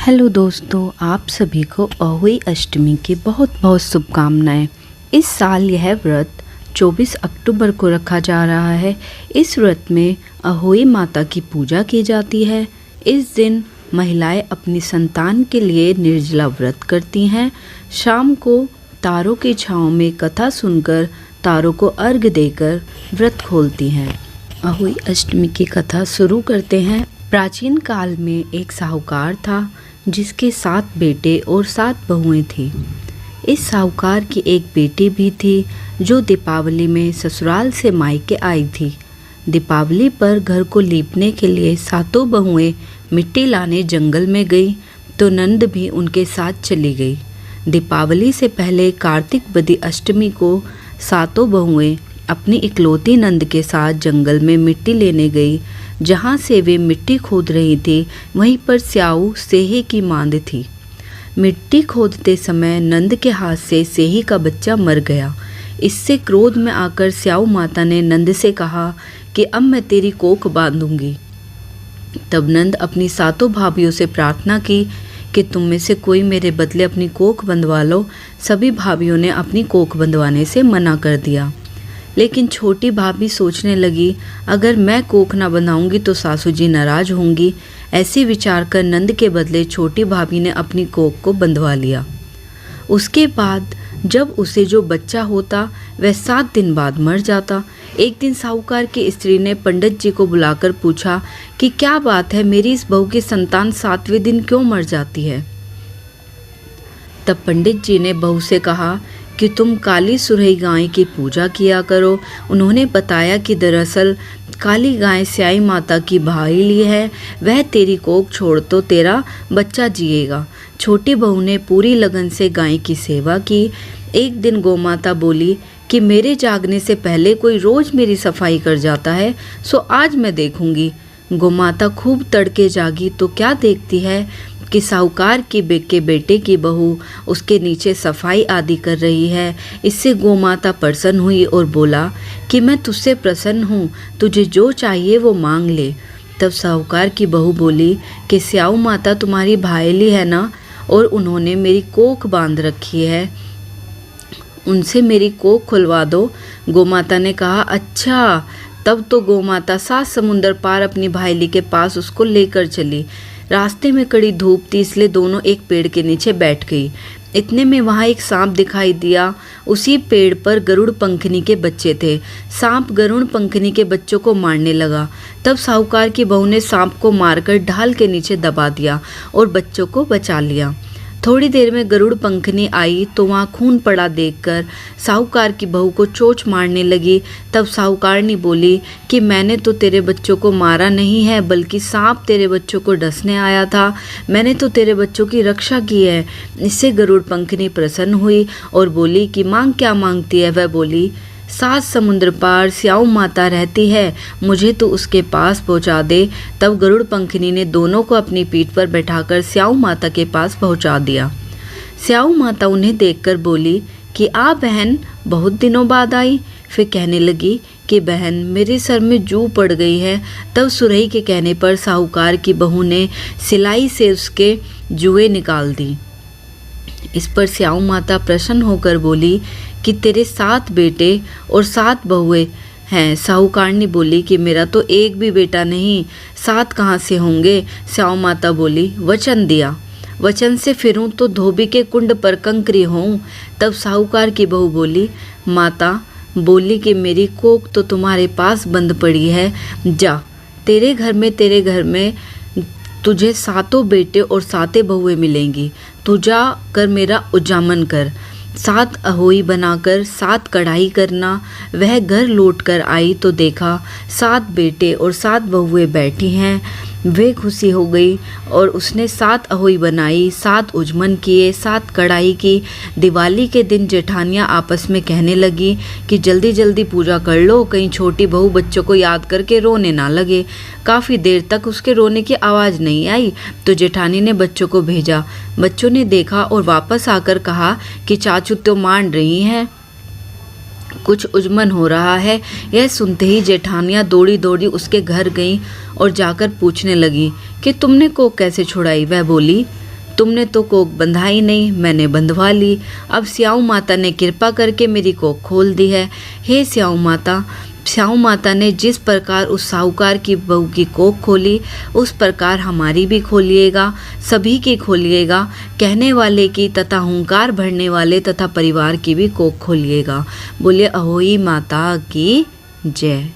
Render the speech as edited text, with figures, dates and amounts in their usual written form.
Hello दोस्तों, आप सभी को अहोई अष्टमी की बहुत बहुत शुभकामनाएं। इस साल यह व्रत 24 अक्टूबर को रखा जा रहा है। इस व्रत में अहोई माता की पूजा की जाती है। इस दिन महिलाएं अपनी संतान के लिए निर्जला व्रत करती हैं। शाम को तारों की छांव में कथा सुनकर तारों को अर्घ्य देकर व्रत खोलती हैं। अहोई अष्टमी की कथा शुरू करते हैं। प्राचीन काल में एक साहूकार था जिसके 7 बेटे और 7 बहुएं थीं। इस साहूकार की एक बेटी भी थी जो दीपावली में ससुराल से मायके आई थी। दीपावली पर घर को लीपने के लिए 7 बहुएं मिट्टी लाने जंगल में गई तो नंद भी उनके साथ चली गई। दीपावली से पहले कार्तिक बदी अष्टमी को 7 बहुएं अपनी इकलौती नंद के साथ जंगल में मिट्टी लेने गई। जहाँ से वे मिट्टी खोद रही थी वहीं पर स्याऊ सेही की मांद थी। मिट्टी खोदते समय नंद के हाथ से सेही का बच्चा मर गया। इससे क्रोध में आकर स्याऊ माता ने नंद से कहा कि अब मैं तेरी कोख बांधूंगी। तब नंद अपनी 7 भाभियों से प्रार्थना की कि तुम में से कोई मेरे बदले अपनी कोख बंधवा लो। सभी भाभियों ने अपनी कोख बंधवाने से मना कर दिया। लेकिन छोटी भाभी सोचने लगी, अगर मैं कोख ना बनाऊंगी तो सासू जी नाराज होंगी। ऐसे विचार कर नंद के बदले छोटी भाभी ने अपनी कोख को बंधवा लिया। उसके बाद जब उसे जो बच्चा होता वह 7 दिन बाद मर जाता। एक दिन साहूकार की स्त्री ने पंडित जी को बुलाकर पूछा कि क्या बात है, मेरी इस बहू की संतान 7वें दिन क्यों मर जाती है। तब पंडित जी ने बहू से कहा कि तुम काली सुरही गाय की पूजा किया करो। उन्होंने बताया कि दरअसल काली गाय स्याई माता की भाईली है, वह तेरी कोख छोड़ तो तेरा बच्चा जिएगा। छोटी बहू ने पूरी लगन से गाय की सेवा की। एक दिन गोमाता बोली कि मेरे जागने से पहले कोई रोज मेरी सफाई कर जाता है, सो आज मैं देखूंगी। गोमाता खूब तड़के जागी तो क्या देखती है कि साहूकार के बेटे की बहू उसके नीचे सफाई आदि कर रही है। इससे गोमाता प्रसन्न हुई और बोला कि मैं तुझसे प्रसन्न हूँ, तुझे जो चाहिए वो मांग ले। तब साहूकार की बहू बोली कि स्याऊ माता तुम्हारी भाईली है ना, और उन्होंने मेरी कोख बांध रखी है, उनसे मेरी कोख खुलवा दो। गोमाता ने कहा अच्छा। तब तो गोमाता 7 समुंदर पार अपनी भाईली के पास उसको लेकर चली। रास्ते में कड़ी धूप थी, इसलिए दोनों एक पेड़ के नीचे बैठ गई। इतने में वहाँ एक सांप दिखाई दिया। उसी पेड़ पर गरुड़ पंखनी के बच्चे थे। सांप गरुड़ पंखनी के बच्चों को मारने लगा। तब साहूकार की बहू ने सांप को मारकर ढाल के नीचे दबा दिया और बच्चों को बचा लिया। थोड़ी देर में गरुड़ पंखनी आई तो वहाँ खून पड़ा देखकर साहूकार की बहू को चोंच मारने लगी। तब साहूकारनी बोली कि मैंने तो तेरे बच्चों को मारा नहीं है, बल्कि सांप तेरे बच्चों को डसने आया था। मैंने तो तेरे बच्चों की रक्षा की है। इससे गरुड़ पंखनी प्रसन्न हुई और बोली कि मांग क्या मांगती है। वह बोली 7 समुद्र पार स्याऊ माता रहती है, मुझे तो उसके पास पहुंचा दे। तब गरुड़ पंखनी ने दोनों को अपनी पीठ पर बैठाकर स्याऊ माता के पास पहुंचा दिया। स्याऊ माता उन्हें देखकर बोली कि आ बहन, बहुत दिनों बाद आई। फिर कहने लगी कि बहन मेरे सर में जू पड़ गई है। तब सुरही के कहने पर साहूकार की बहू ने सिलाई से उसके जुएं निकाल दी। इस पर स्याऊ माता प्रसन्न होकर बोली कि तेरे 7 बेटे और 7 बहुएं हैं। साहूकारनी बोली कि मेरा तो एक भी बेटा नहीं, 7 कहाँ से होंगे। स्याऊ माता बोली वचन दिया, वचन से फिरूं तो धोबी के कुंड पर कंकरी होऊं। तब साहूकार की बहू बोली माता बोली कि मेरी कोख तो तुम्हारे पास बंद पड़ी है, जा तेरे घर में तुझे 7 बेटे और 7 बहुएं मिलेंगी। तू जा कर मेरा उजामन कर। 7 अहोई बनाकर 7 कढ़ाई करना। वह घर लौट कर आई तो देखा 7 बेटे और 7 बहुएं बैठी हैं। वे खुशी हो गई और उसने 7 अहोई बनाई, 7 उजमन किए, 7 कढ़ाई की। दिवाली के दिन जेठानियाँ आपस में कहने लगी कि जल्दी जल्दी पूजा कर लो, कहीं छोटी बहू बच्चों को याद करके रोने ना लगे। काफ़ी देर तक उसके रोने की आवाज़ नहीं आई तो जेठानी ने बच्चों को भेजा। बच्चों ने देखा और वापस आकर कहा कि चाचू तो मान रही हैं, कुछ उजमन हो रहा है। यह सुनते ही जेठानियाँ दौड़ी दौड़ी उसके घर गईं और जाकर पूछने लगी कि तुमने कोख कैसे छुड़ाई। वह बोली तुमने तो कोख बंधाई नहीं, मैंने बंधवा ली। अब स्याऊ माता ने कृपा करके मेरी कोख खोल दी है। हे स्याऊ माता ने जिस प्रकार उस साहूकार की बहू की कोख खोली, उस प्रकार हमारी भी खोलिएगा, सभी की खोलिएगा। कहने वाले की तथा हुंकार भरने वाले तथा परिवार की भी कोख खोलिएगा। बोलिए अहोई माता की जय।